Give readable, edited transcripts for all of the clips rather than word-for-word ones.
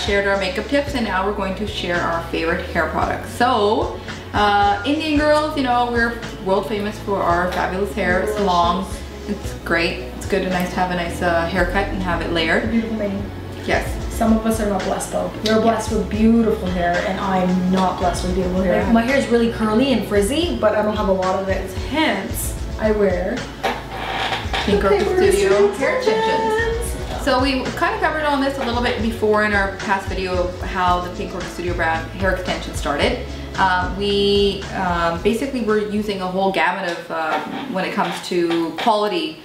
shared our makeup tips, and now we're going to share our favorite hair products. So, Indian girls, you know, we're world famous for our fabulous hair. It's long, it's great. It's good and nice to have a nice haircut and have it layered. Beautiful mane. Yes. Some of us are not blessed though. You're blessed with beautiful hair, and I'm not blessed with beautiful hair. Like, my hair is really curly and frizzy, but I don't have a lot of it. Hence, I wear Pink Orchid Studio hair extensions. So we kind of covered on this a little bit before in our past video of how the Pink Orchid Studio brand hair extension started. We basically were using a whole gamut of when it comes to quality,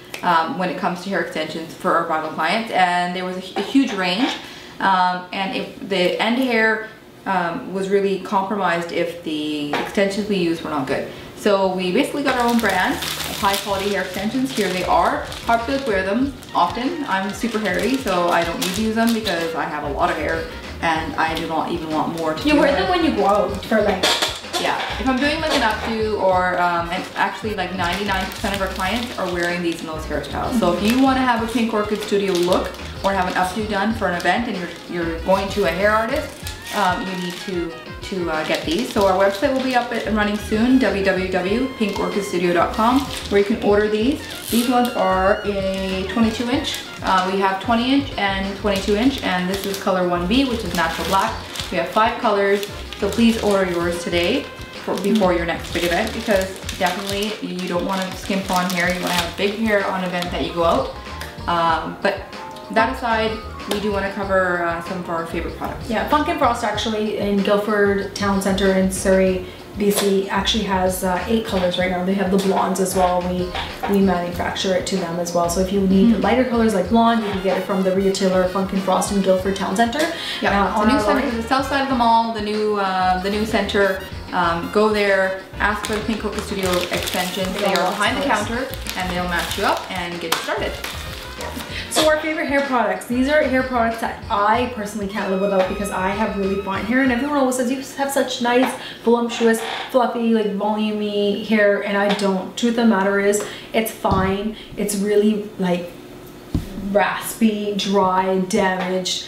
when it comes to hair extensions for our bridal clients, and there was a huge range. And if the end hair was really compromised if the extensions we used were not good. So we basically got our own brand of high quality hair extensions. Here they are. Harp does wear them often. I'm super hairy, so I don't need to use them because I have a lot of hair and I do not even want more to You wear them when you go out for like... Yeah, if I'm doing like an updo, or and actually like 99% of our clients are wearing these in those hairstyles. So if you want to have a Pink Orchid Studio look or have an updo done for an event and you're going to a hair artist, you need to get these. So our website will be up and running soon, www.pinkorchidstudio.com, where you can order these. These ones are a 22 inch. We have 20 inch and 22 inch, and this is color 1B, which is natural black. We have 5 colors, so please order yours today before your next big event, because definitely you don't want to skimp on hair. You want to have big hair on an event that you go out. But that aside, we do want to cover some of our favorite products. Yeah, Funk & Frost actually in Guildford Town Centre in Surrey, BC actually has 8 colors right now. They have the blondes as well. We manufacture it to them as well. So if you need lighter colors like blonde, you can get it from the retailer Funk & Frost in Guildford Town Centre. Yeah, on the new center, the south side of the mall, the new center. Go there, ask for the Pink Orchid Studio extensions. They are behind the counter, and they'll match you up and get you started. So our favorite hair products. These are hair products that I personally can't live without because I have really fine hair, and everyone always says you have such nice, voluptuous, fluffy, like volumey hair, and I don't. Truth of the matter is, it's fine. It's really like raspy, dry, damaged,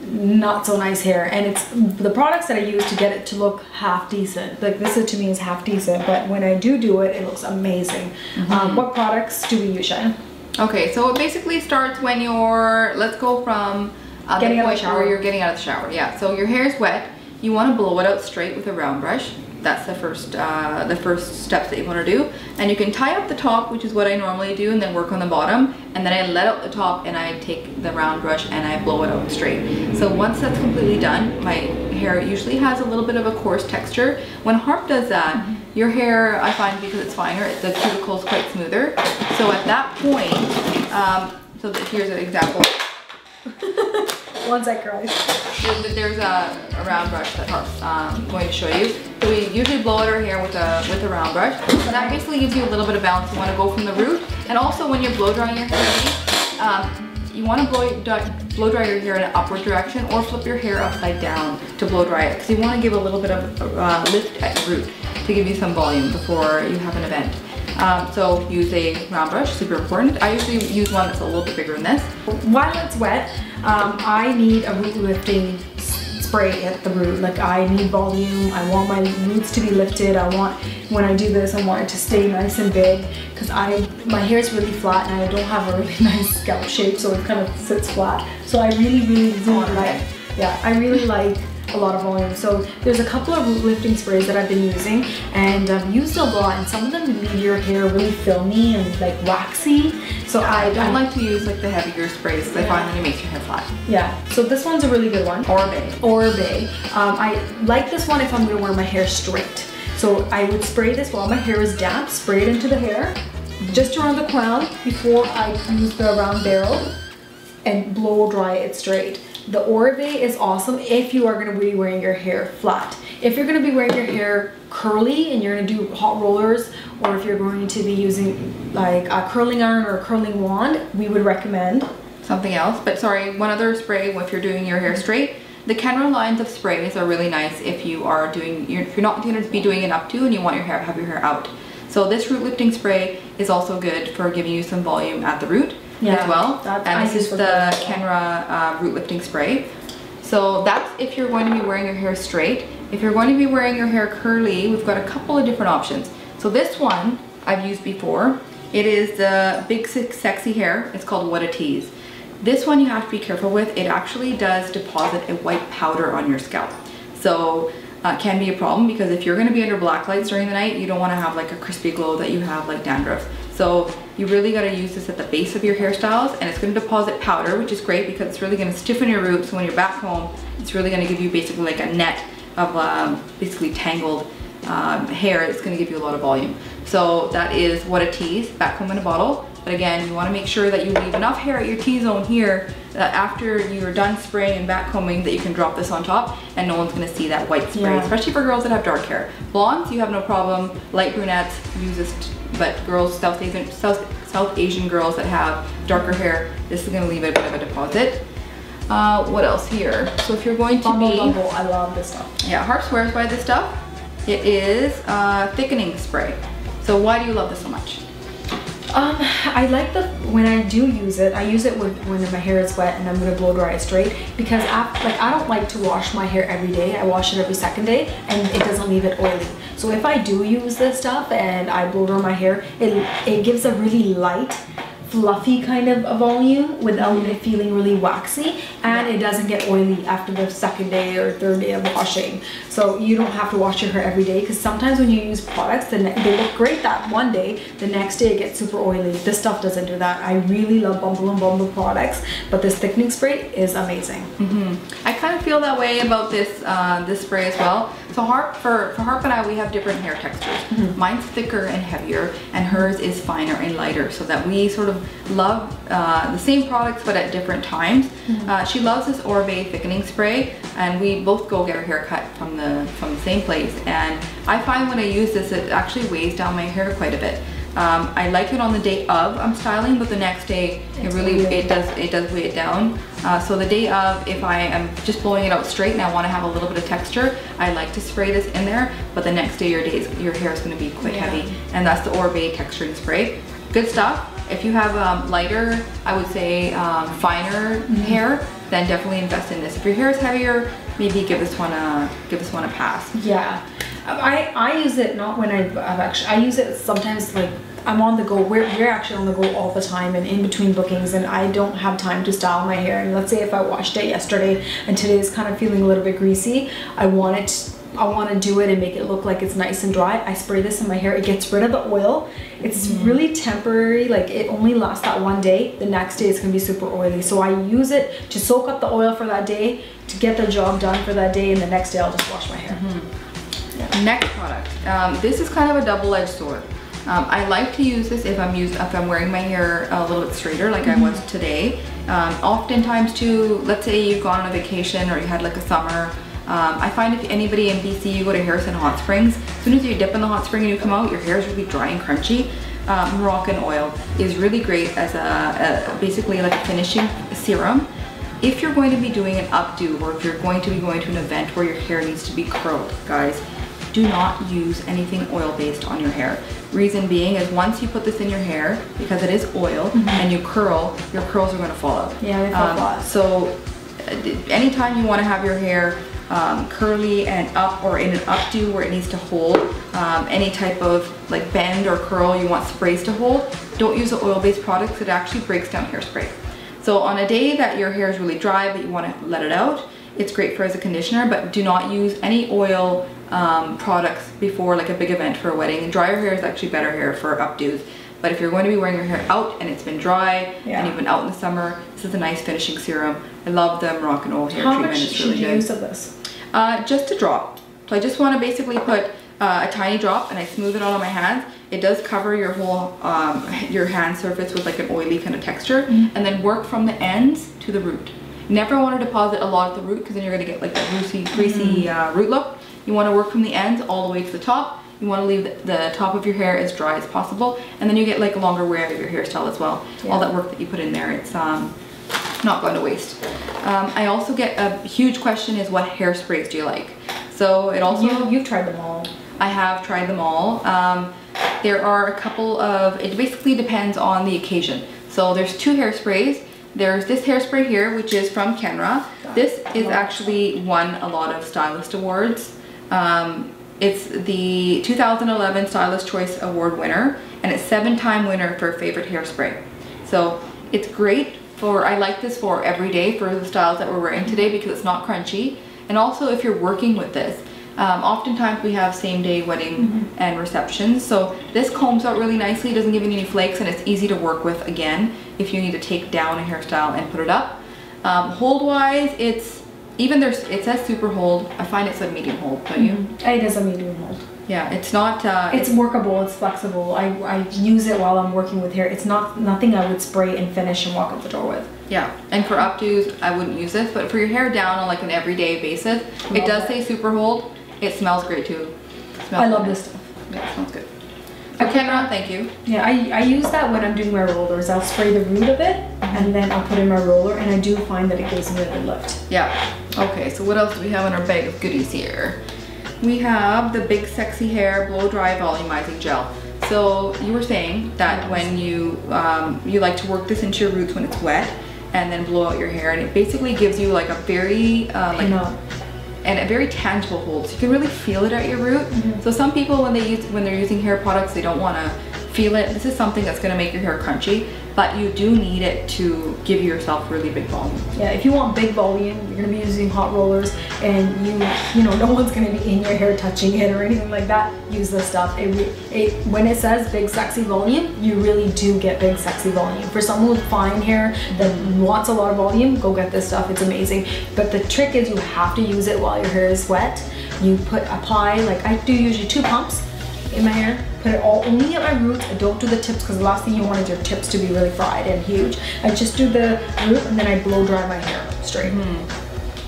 not so nice hair, and it's the products that I use to get it to look half decent. Like this to me is half decent, but when I do it, it looks amazing. What products do we use, Shannon? Okay, so it basically starts when you're, let's go from getting out of the shower. Where you're getting out of the shower. Yeah, so your hair is wet. You want to blow it out straight with a round brush. That's the first steps that you want to do. And you can tie up the top, which is what I normally do, and then work on the bottom. And then I let out the top and I take the round brush and I blow it out straight. So once that's completely done, my hair usually has a little bit of a coarse texture. When Harp does that, your hair, I find, because it's finer, the cuticle is quite smoother. So at that point, here's an example. One sec, guys. There's a round brush that Harp's going to show you. So we usually blow out our hair with a round brush. So that basically gives you a little bit of balance. You want to go from the root, and also when you're blow drying your hair, you want to blow dry your hair in an upward direction, or flip your hair upside down to blow dry it, because you want to give a little bit of lift at your root to give you some volume before you have an event. So use a round brush, super important. I usually use one that's a little bit bigger than this. While it's wet, I need a root lifting spray at the root. Like I need volume. I want my roots to be lifted. I want, when I do this, I want it to stay nice and big, because my hair is really flat and I don't have a really nice scalp shape, so it kind of sits flat. So I really like a lot of volume. So there's a couple of root lifting sprays that I've been using, and I've used a lot, and some of them leave your hair really filmy and like waxy. So I don't like to use like the heavier sprays, because I find that it makes your hair flat. Yeah, so this one's a really good one. Orbe. I like this one if I'm gonna wear my hair straight. So I would spray this while my hair is damp, spray it into the hair, just around the crown before I use the round barrel, and blow dry it straight. The Orbe is awesome if you are going to be wearing your hair flat. If you're going to be wearing your hair curly and you're going to do hot rollers, or if you're going to be using like a curling iron or a curling wand, we would recommend something else. But sorry, one other spray if you're doing your hair straight. The Kenra lines of sprays are really nice if you are doing, if you're not going to be doing an updo and you want have your hair out. So this root lifting spray is also good for giving you some volume at the root as well. And this is the Kenra root lifting spray. So that's if you're going to be wearing your hair straight. If you're going to be wearing your hair curly, we've got a couple of different options. So this one I've used before. It is the Big Sexy Hair. It's called What a Tease. This one you have to be careful with. It actually does deposit a white powder on your scalp. So it can be a problem because if you're going to be under black lights during the night, you don't want to have like a crispy glow that you have like dandruff. So you really got to use this at the base of your hairstyles, and it's going to deposit powder, which is great because it's really going to stiffen your roots. So when you're back home, it's really going to give you basically like a net of basically tangled hair. It's going to give you a lot of volume. So that is What a Tease, back home in a bottle. But again, you want to make sure that you leave enough hair at your T-zone here that after you're done spraying and back combing that you can drop this on top and no one's going to see that white spray, especially for girls that have dark hair. Blondes, you have no problem. Light brunettes use this, but girls, South Asian girls that have darker hair, this is going to leave a bit of a deposit. What else here? So if you're going to Bumble, I love this stuff. Yeah, Harp swears by this stuff. It is thickening spray. So why do you love this so much? I like when I do use it, I use it when my hair is wet and I'm gonna blow dry it straight, because I don't like to wash my hair every day. I wash it every second day and it doesn't leave it oily. So if I do use this stuff and I blow dry my hair, it gives a really light, fluffy kind of a volume without it feeling really waxy, and it doesn't get oily after the second day or third day of washing. So you don't have to wash your hair every day, because sometimes when you use products, they look great that one day, the next day it gets super oily. This stuff doesn't do that. I really love Bumble products, but this thickening spray is amazing. I kind of feel that way about this this spray as well. So for Harp and I, we have different hair textures. Mine's thicker and heavier, and hers is finer and lighter, so that we sort of love the same products but at different times. She loves this Orchid thickening spray, and we both go get our hair cut from the same place, and I find when I use this, it actually weighs down my hair quite a bit. I like it on the day of I'm styling, but the next day it does weigh it down. So the day of, if I am just blowing it out straight and I want to have a little bit of texture, I like to spray this in there, but the next day your hair is going to be quite heavy, and that's the Orchid texturing spray. Good stuff. If you have lighter, I would say finer hair, then definitely invest in this. If your hair is heavier, maybe give this one a pass. Yeah, I use it not when I use it sometimes, like I'm on the go. We're actually on the go all the time and in between bookings, and I don't have time to style my hair. And let's say if I washed it yesterday and today is kind of feeling a little bit greasy, I want to do it and make it look like it's nice and dry. I spray this in my hair. It gets rid of the oil. It's really temporary, like it only lasts that one day. The next day it's gonna be super oily. So I use it to soak up the oil for that day, to get the job done for that day, and the next day I'll just wash my hair. Next product. This is kind of a double-edged sword. I like to use this if I'm wearing my hair a little bit straighter, like I was today. Oftentimes too, let's say you've gone on a vacation or you had like a summer. I find if anybody in BC, you go to Harrison Hot Springs, as soon as you dip in the hot spring and you come out, your hair is really dry and crunchy. Moroccan oil is really great as basically like a finishing serum. If you're going to be doing an updo, or if you're going to be going to an event where your hair needs to be curled, guys, do not use anything oil-based on your hair. Reason being is once you put this in your hair, because it is oil, and you curl, your curls are going to fall out. Yeah, they fall flat. So anytime you want to have your hair curly and up, or in an updo where it needs to hold any type of like bend or curl you want sprays to hold, don't use the oil-based products. It actually breaks down hairspray. So on a day that your hair is really dry but you want to let it out, it's great for as a conditioner, but do not use any oil products before like a big event for a wedding. And drier hair is actually better hair for updos. But if you're going to be wearing your hair out and it's been dry and you've been out in the summer, this is a nice finishing serum. I love the Moroccan oil hair treatment. It's really good. How much should you use of this? Just a drop. So I just want to basically put a tiny drop, and I smooth it all on my hands. It does cover your whole your hand surface with like an oily kind of texture, and then work from the ends to the root. Never want to deposit a lot at the root, because then you're going to get like that greasy root look. You want to work from the ends all the way to the top. You want to leave the top of your hair as dry as possible, and then you get like a longer wear of your hairstyle as well. All that work that you put in there, it's not going to waste. I also get a huge question is, what hairsprays do you like? So it also... You've tried them all. I have tried them all. There are a couple of... It basically depends on the occasion. So there's two hairsprays. There's this hairspray here, which is from Kenra. This is actually won a lot of stylist awards. It's the 2011 Stylist Choice Award winner, and it's 7-time winner for favorite hairspray. So it's great for, I like this for every day for the styles that we're wearing today because it's not crunchy. And also if you're working with this, oftentimes we have same day wedding and receptions. So this combs out really nicely, doesn't give you any flakes, and it's easy to work with again if you need to take down a hairstyle and put it up. Hold wise, it's, even there's, it says super hold. I find it's a medium hold, don't you? It is a medium hold. Yeah, it's not... it's workable, it's flexible. I use it while I'm working with hair. It's nothing I would spray and finish and walk out the door with. Yeah, and for updos, I wouldn't use this, but for your hair down on like an everyday basis, it does say super hold. It smells great too. I love this stuff. Yeah, it smells good. Okay, thank you. Yeah, I use that when I'm doing my rollers. I'll spray the root of it and then I'll put in my roller, and I do find that it gives me a good lift. Yeah. Okay, so what else do we have in our bag of goodies here? We have the Big Sexy Hair Blow Dry Volumizing Gel. So you were saying that when you you like to work this into your roots when it's wet and then blow out your hair, and it basically gives you like a very and a very tangible hold, so you can really feel it at your root. So some people when they're using hair products, they don't want to feel it. This is something that's going to make your hair crunchy, but you do need it to give yourself really big volume. Yeah, if you want big volume, you're going to be using hot rollers, and you know, no one's going to be in your hair touching it or anything like that. Use this stuff. When it says big sexy volume, you really do get big sexy volume. For someone with fine hair that wants a lot of volume, go get this stuff. It's amazing. But the trick is you have to use it while your hair is wet. You apply, like I do usually 2 pumps in my hair. Put it all only at my roots. I don't do the tips because the last thing you want is your tips to be really fried and huge. I just do the root and then I blow dry my hair straight.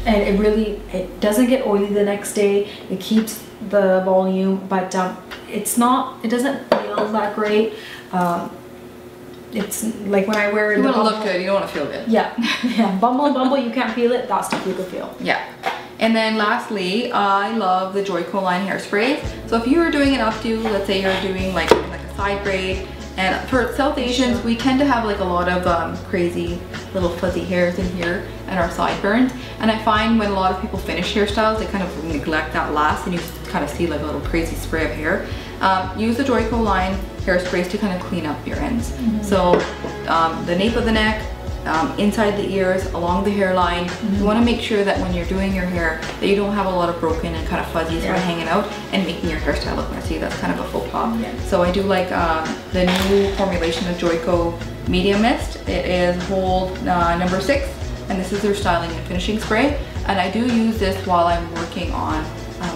And it doesn't get oily the next day. It keeps the volume, but it doesn't feel that great. It's like when I wear it. You want to look good, you don't want to feel good. Yeah, yeah. Bumble, you can't feel it. That stuff you can feel. Yeah. And then lastly, I love the Xoxo line hairsprays. So if you were doing an updo, let's say you're doing like a side braid, and for South Asians, we tend to have like a lot of crazy little fuzzy hairs in here and our sideburns. And I find when a lot of people finish hairstyles, they kind of neglect that last, and you kind of see like a little crazy spray of hair. Use the Xoxo line hairsprays to kind of clean up your ends. So the nape of the neck, inside the ears, along the hairline. You want to make sure that when you're doing your hair that you don't have a lot of broken and kind of fuzzy sort of hanging out and making your hairstyle look messy. That's kind of a faux pas. So I do like the new formulation of Xoxo Medium Mist. It is hold number 6, and this is their styling and finishing spray. And I do use this while I'm working on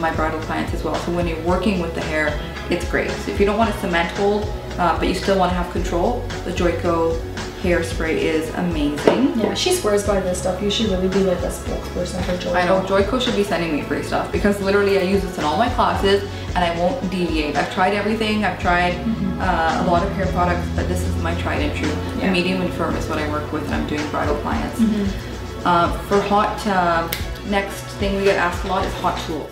my bridal clients as well. So when you're working with the hair, it's great. So if you don't want a cement hold, but you still want to have control, the Xoxo hairspray is amazing. Yeah, she swears by this stuff. You should really be like a spokesperson for Xoxo. I know, Xoxo should be sending me free stuff because literally I use this in all my classes and I won't deviate. I've tried everything. I've tried a lot of hair products, but this is my tried and true. The medium and firm is what I work with when I'm doing bridal clients. For hot, next thing we get asked a lot is hot tools.